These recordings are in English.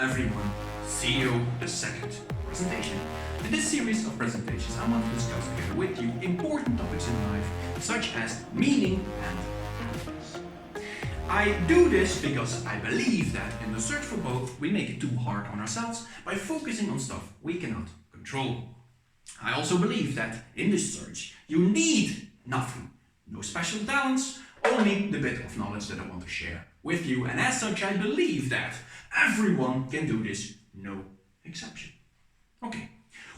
everyone, CEO the second presentation. In this series of presentations I want to discuss together with you important topics in life such as meaning and purpose. I do this because I believe that in the search for both we make it too hard on ourselves by focusing on stuff we cannot control. I also believe that in this search you need nothing, no special talents, only the bit of knowledge that I want to share with you, and as such I believe that everyone can do this, no exception. Okay,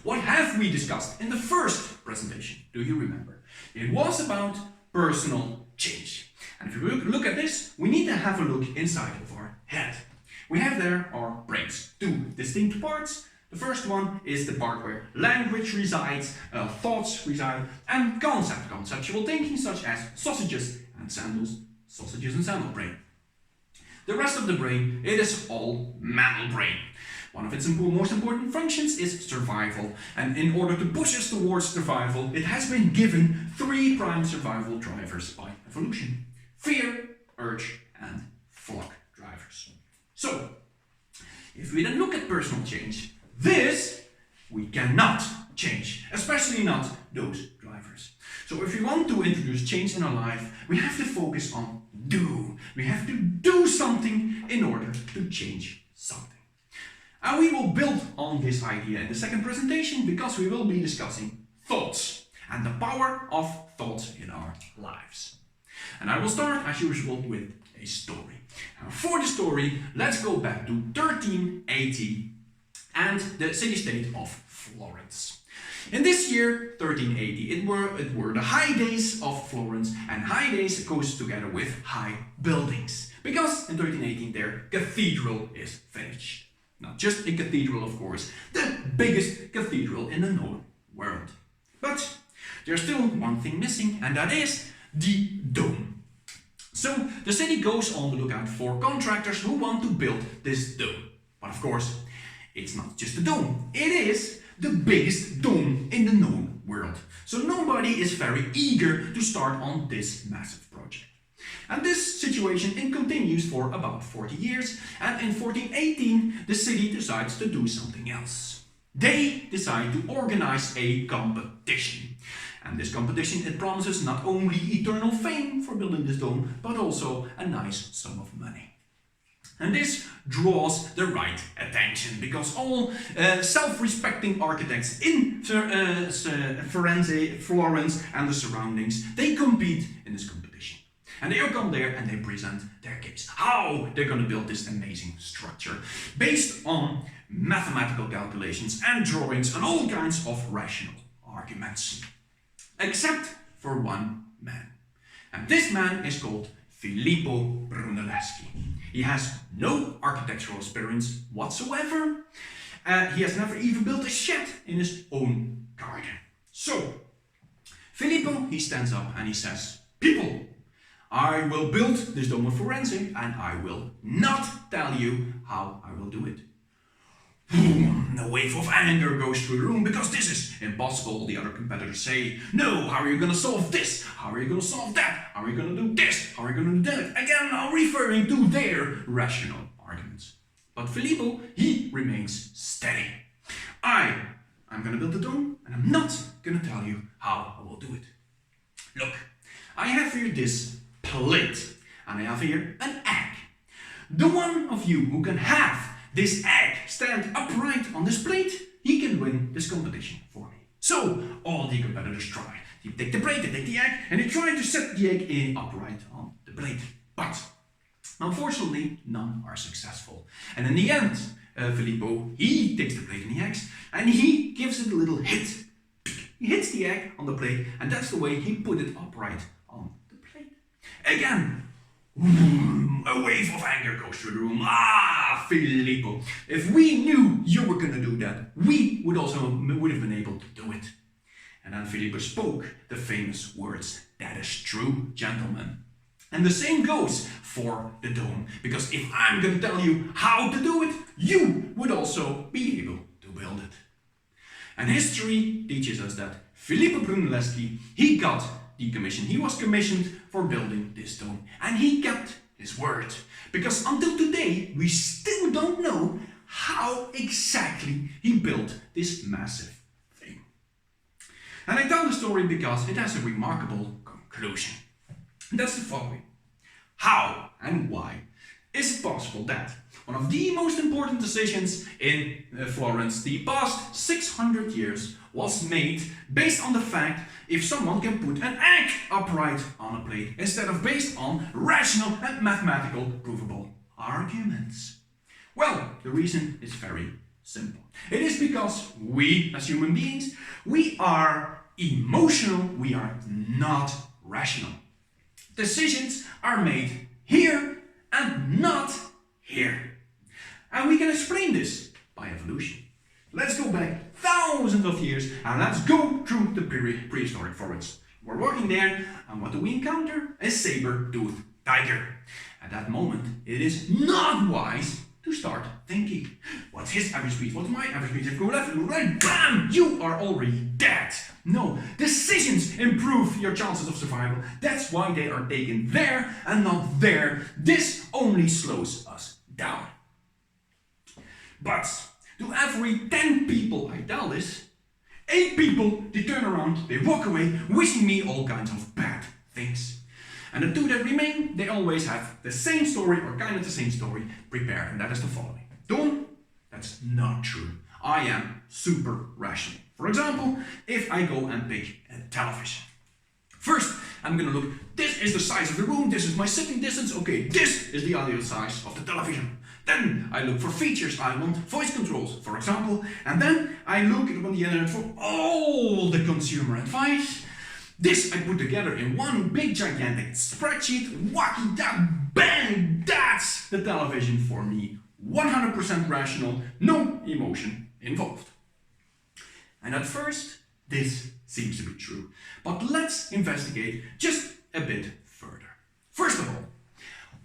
what have we discussed in the first presentation? Do you remember? It was about personal change. And if we look at this, we need to have a look inside of our head. We have there our brains, two distinct parts. The first one is the part where language resides, thoughts reside, and conceptual thinking such as sausages and sandals, sausage and sandal brain. The rest of the brain, it is all mammal brain. One of its most important functions is survival, and in order to push us towards survival, it has been given three prime survival drivers by evolution: fear, urge, and flock drivers. So, if we then look at personal change, this we cannot change, especially not those drivers. So if we want to introduce change in our life, we have to focus on do. We have to do something in order to change something. And we will build on this idea in the second presentation because we will be discussing thoughts and the power of thoughts in our lives. And I will start as usual with a story. Now, for the story, let's go back to 1380 and the city-state of Florence. In this year, 1380, it were the high days of Florence, and high days goes together with high buildings. Because in 1318 their cathedral is finished. Not just a cathedral, of course, the biggest cathedral in the known world. But there's still one thing missing, and that is the dome. So the city goes on the lookout for contractors who want to build this dome. But of course, it's not just a dome, it is the biggest dome in the known world. So nobody is very eager to start on this massive project. And this situation continues for about 40 years, and in 1418 the city decides to do something else. They decide to organize a competition. And this competition, it promises not only eternal fame for building this dome, but also a nice sum of money. And this draws the right attention because all self-respecting architects in Florence and the surroundings, they compete in this competition. And they come there and they present their case. How they're going to build this amazing structure based on mathematical calculations and drawings and all kinds of rational arguments. Except for one man. And this man is called Filippo Brunelleschi. He has no architectural experience whatsoever. He has never even built a shed in his own garden. So, Filippo, he stands up and he says, "People, I will build this dome of Florence and I will not tell you how I will do it." A wave of anger goes through the room because this is impossible. The other competitors say, "No, how are you going to solve this? How are you going to solve that? How are you going to do this? How are you going to do that?" Again, now referring to their rational arguments. But Filippo, he remains steady. I'm going to build the dome and I'm not going to tell you how I will do it. Look, I have here this plate and I have here an egg. The one of you who can have this egg stand upright on this plate, he can win this competition for me. So all the competitors try. They take the plate, they take the egg, and they try to set the egg upright on the plate. But unfortunately, none are successful. And in the end, Filippo, he takes the plate and the eggs, and he gives it a little hit. He hits the egg on the plate, and that's the way he put it upright on the plate. Again, a wave of anger goes through the room. Filippo, if we knew you were going to do that, we would have been able to do it. And then Filippo spoke the famous words, "That is true, gentlemen." And the same goes for the dome, because if I'm going to tell you how to do it, you would also be able to build it. And history teaches us that Filippo Brunelleschi, he got the commission. He was commissioned for building this dome, and he kept his word. Because until today, we still don't know how exactly he built this massive thing. And I tell the story because it has a remarkable conclusion. And that's the following. How and why is it possible that one of the most important decisions in Florence the past 600 years was made based on the fact if someone can put an egg upright on a plate instead of based on rational and mathematical provable arguments? Well, the reason is very simple. It is because we, as human beings, we are emotional, we are not rational. Decisions are made here and not here. And we can explain this by evolution. Let's go back thousands of years and let's go through the prehistoric forests. We're walking there and what do we encounter? A saber-toothed tiger. At that moment, it is not wise to start thinking. What's his average speed? What's my average speed? If you go left and right, bam! You are already dead. No, decisions improve your chances of survival. That's why they are taken there and not there. This only slows us down. But to every 10 people I tell this, 8 people, they turn around, they walk away, wishing me all kinds of bad things. And the 2 that remain, they always have the same story or kind of the same story prepared, and that is the following. Don, that's not true. I am super rational. For example, if I go and pick a television. First, I'm gonna look, this is the size of the room, this is my sitting distance, okay, this is the ideal size of the television. Then I look for features, I want voice controls, for example, and then I look on the internet for all the consumer advice. This I put together in one big gigantic spreadsheet, wacky that, bang, that's the television for me. 100% rational, no emotion involved. And at first, this seems to be true. But let's investigate just a bit further. First of all,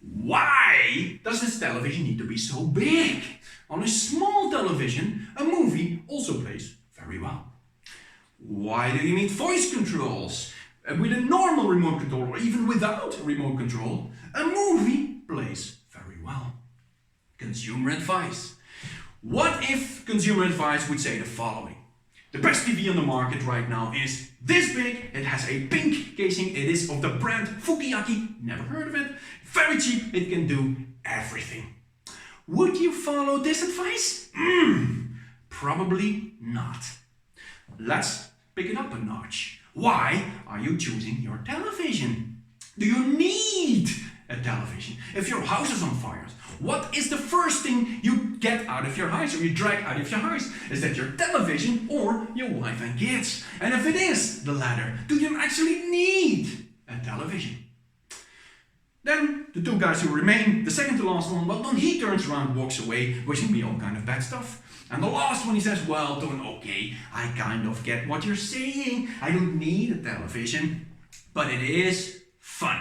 why does this television need to be so big? On a small television, a movie also plays very well. Why do you need voice controls? With a normal remote control, or even without a remote control, a movie plays very well. Consumer advice. What if consumer advice would say the following? The best TV on the market right now is this big, it has a pink casing, it is of the brand Fukiyaki, never heard of it, very cheap, it can do everything. Would you follow this advice? Probably not. Let's pick it up a notch. Why are you choosing your television? Do you need a television? If your house is on fire, what is the first thing you get out of your house or you drag out of your house? Is that your television or your wife and kids? And if it is the latter, do you actually need a television? Then the 2 guys who remain, the second to last one, well, then he turns around, walks away, wishing me all kind of bad stuff. And the last one, he says, well, Don, okay, I kind of get what you're saying. I don't need a television, but it is fun.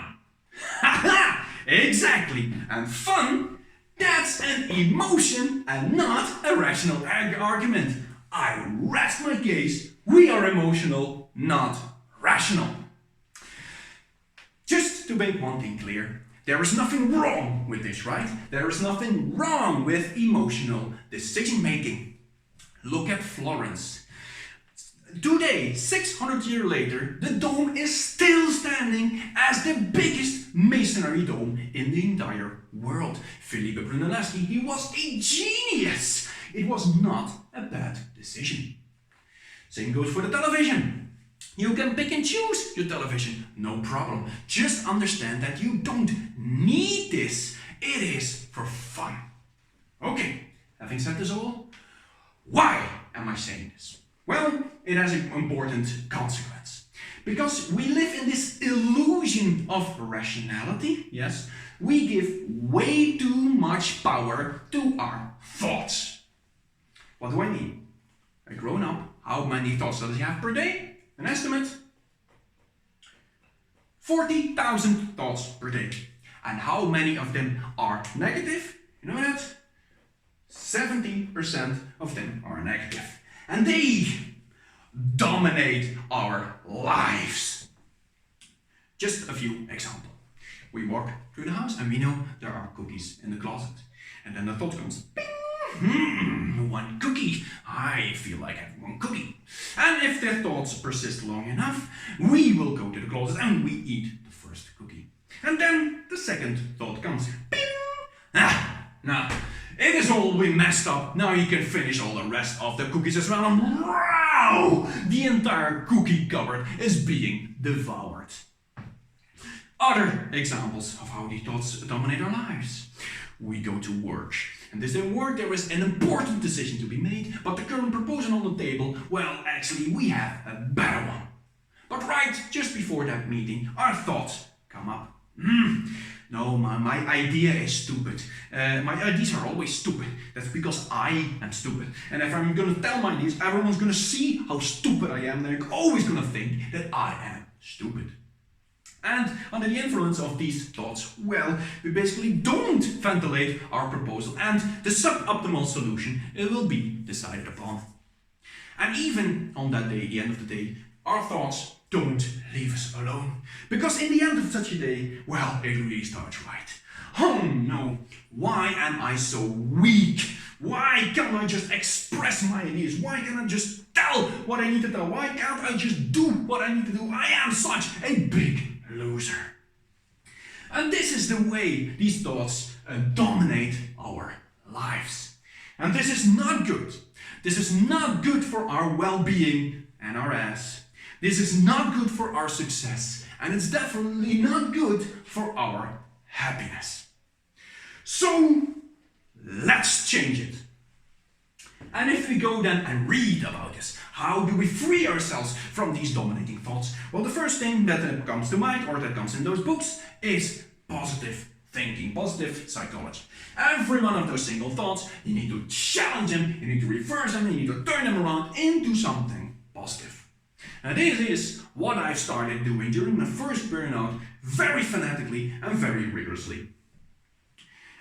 Haha, exactly. And fun, that's an emotion and not a rational argument. I rest my case. We are emotional, not rational. Just to make one thing clear, there is nothing wrong with this, right? There is nothing wrong with emotional decision making. Look at Florence. Today, 600 years later, the dome is still standing as the biggest masonry dome in the entire world. Philippe Brunelleschi, he was a genius. It was not a bad decision. Same goes for the television. You can pick and choose your television, no problem. Just understand that you don't need this. It is for fun. Okay, having said this all, why am I saying this? Well, it has an important consequence. Because we live in this illusion of rationality, yes, we give way too much power to our thoughts. What do I mean? A grown up, how many thoughts does he have per day? An estimate? 40,000 thoughts per day. And how many of them are negative? You know that? 70% of them are negative. And they dominate our lives. Just a few examples. We walk through the house and we know there are cookies in the closet. And then the thought comes, ping! One cookie. I feel like having one cookie. And if their thoughts persist long enough, we will go to the closet and we eat the first cookie. And then the second thought comes. Bing! Now, it has all been messed up. Now you can finish all the rest of the cookies as well. And wow! The entire cookie cupboard is being devoured. Other examples of how these thoughts dominate our lives. We go to work. And this at work there is an important decision to be made, but the current proposal on the table, well, actually we have a better one. But right just before that meeting, our thoughts come up. No, my idea is stupid. My ideas are always stupid. That's because I am stupid. And if I'm gonna tell my ideas, everyone's gonna see how stupid I am. They're always gonna think that I am stupid. And under the influence of these thoughts, well, we basically don't ventilate our proposal and the suboptimal solution it will be decided upon. And even on that day, the end of the day, our thoughts don't leave us alone. Because in the end of such a day, well, it really starts right. Oh no, why am I so weak? Why can't I just express my ideas? Why can't I just tell what I need to tell? Why can't I just do what I need to do? I am such a big loser. And this is the way these thoughts dominate our lives. And this is not good. This is not good for our well-being and our ass. This is not good for our success. And it's definitely not good for our happiness. So let's change it. And if we go then and read about this, how do we free ourselves from these dominating thoughts? Well, the first thing that comes to mind, or that comes in those books, is positive thinking, positive psychology. Every one of those single thoughts, you need to challenge them, you need to reverse them, you need to turn them around into something positive. And this is what I've started doing during the first burnout, very fanatically and very rigorously.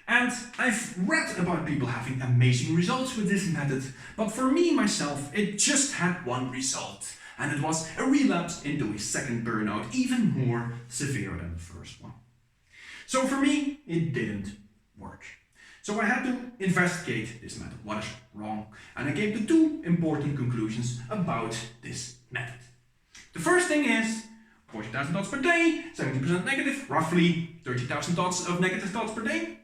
And I've read about people having amazing results with this method, but for me, myself, it just had one result. And it was a relapse into a second burnout, even more severe than the first one. So for me, it didn't work. So I had to investigate this method, what is wrong. And I gave the two important conclusions about this method. The first thing is 40,000 thoughts per day, 70% negative, roughly 30,000 thoughts of negative thoughts per day.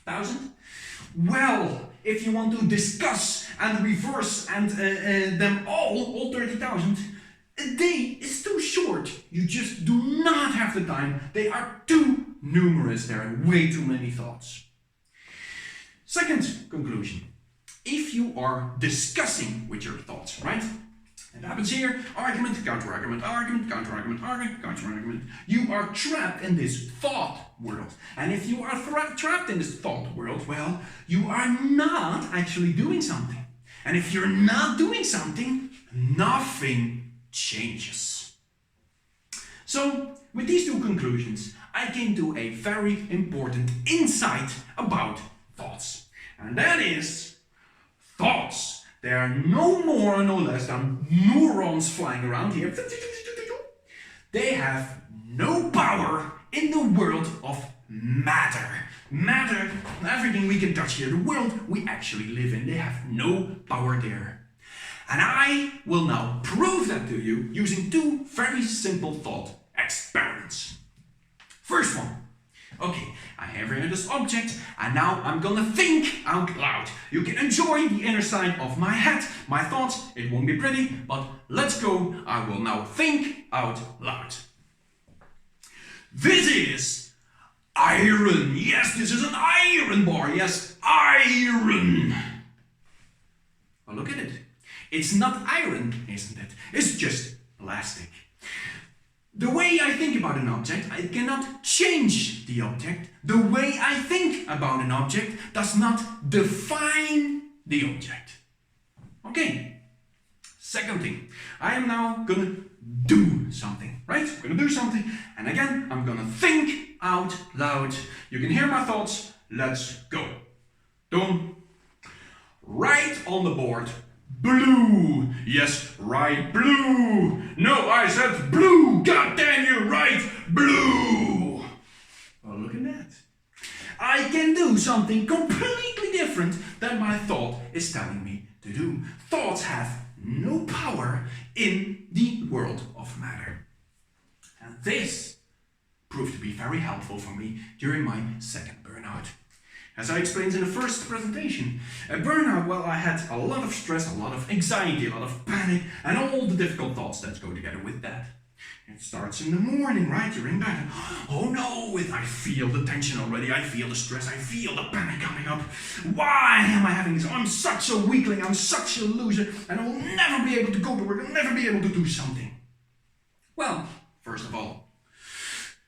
1,000? Well, if you want to discuss and reverse and them all 30,000, a day is too short. You just do not have the time. They are too numerous. There are way too many thoughts. Second conclusion. If you are discussing with your thoughts, right? It happens here, argument, counter-argument, argument, counter-argument, argument, counter-argument. You are trapped in this thought world. And if you are trapped in this thought world, well, you are not actually doing something. And if you're not doing something, nothing changes. So, with these two conclusions, I came to a very important insight about thoughts. And that is, thoughts. They are no more or no less than neurons flying around here. They have no power in the world of matter. Matter, everything we can touch here, the world we actually live in, they have no power there. And I will now prove that to you using two very simple thought experiments. First one. Okay, I have here this object, and now I'm gonna think out loud. You can enjoy the inner side of my head, my thoughts. It won't be pretty, but let's go. I will now think out loud. This is iron. Yes, this is an iron bar. Yes, iron. Well, look at it. It's not iron, isn't it? It's just plastic. The way I think about an object, I cannot change the object. The way I think about an object does not define the object. Okay. Second thing, I am now gonna do something, right? I'm gonna do something, and again, I'm gonna think out loud. You can hear my thoughts. Let's go. Done. Write on the board. Blue. Yes, right, blue. No, I said blue. God damn you, right, blue. Well, look at that. I can do something completely different than my my thought is telling me to do. Thoughts have no power in the world of matter. And this proved to be very helpful for me during my second burnout. As I explained in the first presentation, a burnout, well, I had a lot of stress, a lot of anxiety, a lot of panic, and all the difficult thoughts that go together with that. It starts in the morning, right? You're in bed, and oh no, I feel the tension already, I feel the stress, I feel the panic coming up. Why am I having this? I'm such a weakling, I'm such a loser, and I will never be able to go to work, I'll never be able to do something. Well, first of all,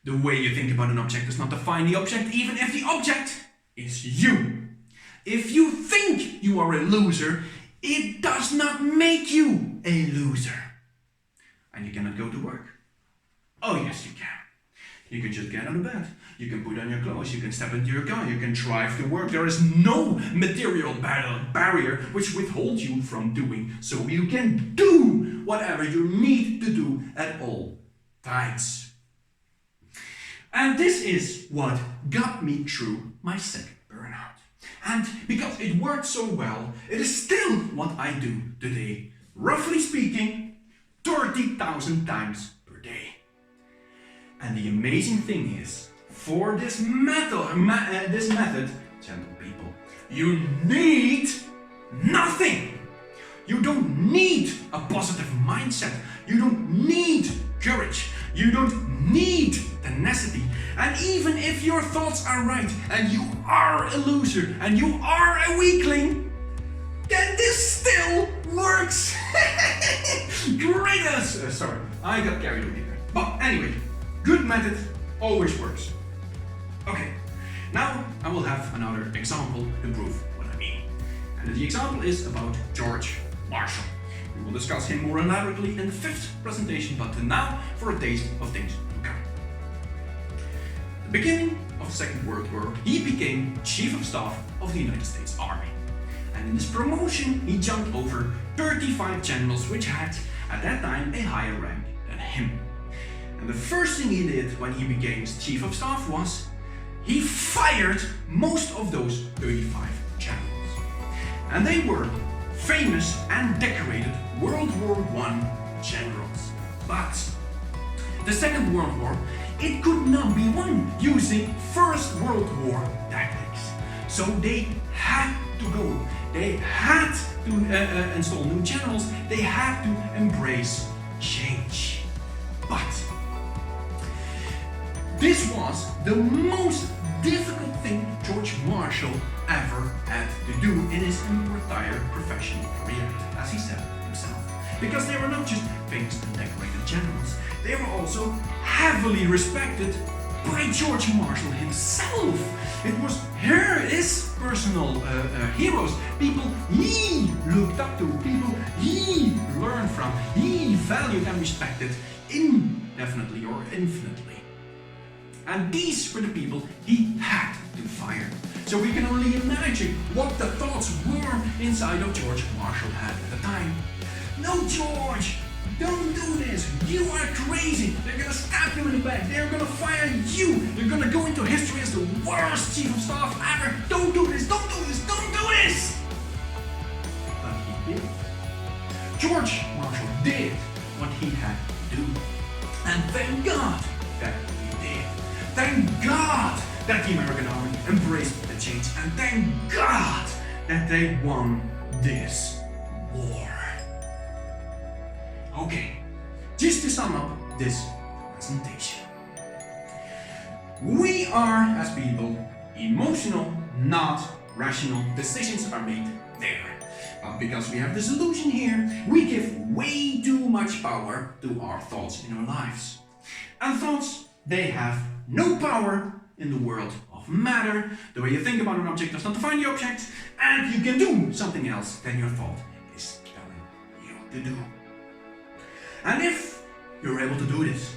the way you think about an object does not define the object, even if the object is you. If you think you are a loser, it does not make you a loser. And you cannot go to work. Oh yes, you can. You can just get out of bed. You can put on your clothes. You can step into your car. You can drive to work. There is no material barrier which withholds you from doing so. You can do whatever you need to do at all times. And this is what got me through my second burnout. And because it worked so well, it is still what I do today. Roughly speaking, 30,000 times per day. And the amazing thing is, for this method, gentle people, you need nothing. You don't need a positive mindset. You don't need courage. You don't need tenacity. And even if your thoughts are right, and you are a loser, and you are a weakling, then this still works. Great. Sorry, I got carried away there. But anyway, good method always works. Okay, now I will have another example to prove what I mean. And the example is about George Marshall. We will discuss him more elaborately in the fifth presentation, but now for a taste of things to come. At the beginning of the Second World War, he became Chief of Staff of the United States Army. And in this promotion, he jumped over 35 generals which had, at that time, a higher rank than him. And the first thing he did when he became Chief of Staff was, he fired most of those 35 generals. And they were famous and decorated World War I generals. But the Second World War, it could not be won using First World War tactics. So they had to go. They had to install new generals. They had to embrace change. But this was the most difficult thing George Marshall ever had to do in his entire professional career, as he said himself. Because they were not just famous and decorated generals, they were also heavily respected by George Marshall himself. It was his personal heroes, people he looked up to, people he learned from, he valued and respected indefinitely or infinitely. And these were the people he had to fire. So we can only imagine what the thoughts were inside of George Marshall had at the time. No, George, don't do this. You are crazy. They're gonna stab you in the back. They're gonna fire you. You're gonna go into history as the worst Chief of Staff ever. Don't do this. Don't do this. Don't do this. But he did. George Marshall did what he had to do. And thank God that he did. Thank God that the American army embraced the change, and thank God that they won this war. Okay, just to sum up this presentation. We are, as people, emotional, not rational. Decisions are made there. But because we have this illusion here, we give way too much power to our thoughts in our lives. And thoughts, they have no power in the world of matter. The way you think about an object does not define the object, and you can do something else than your thought is telling you to do. And if you're able to do this,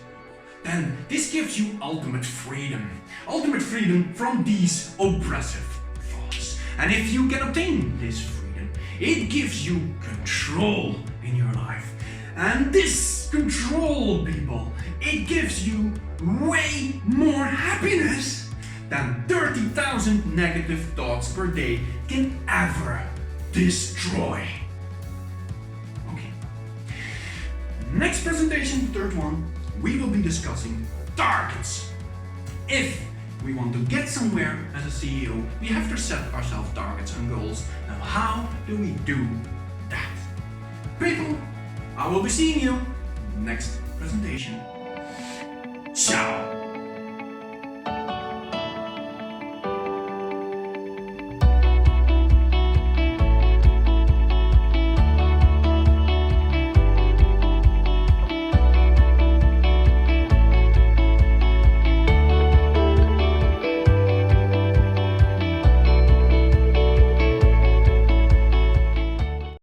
then this gives you ultimate freedom. Ultimate freedom from these oppressive thoughts. And if you can obtain this freedom, it gives you control in your life. And this control, people, it gives you way more happiness than 30,000 negative thoughts per day can ever destroy. Okay. Next presentation, the third one, we will be discussing targets. If we want to get somewhere as a CEO, we have to set ourselves targets and goals. Now, how do we do that? People, I will be seeing you next presentation. Ciao.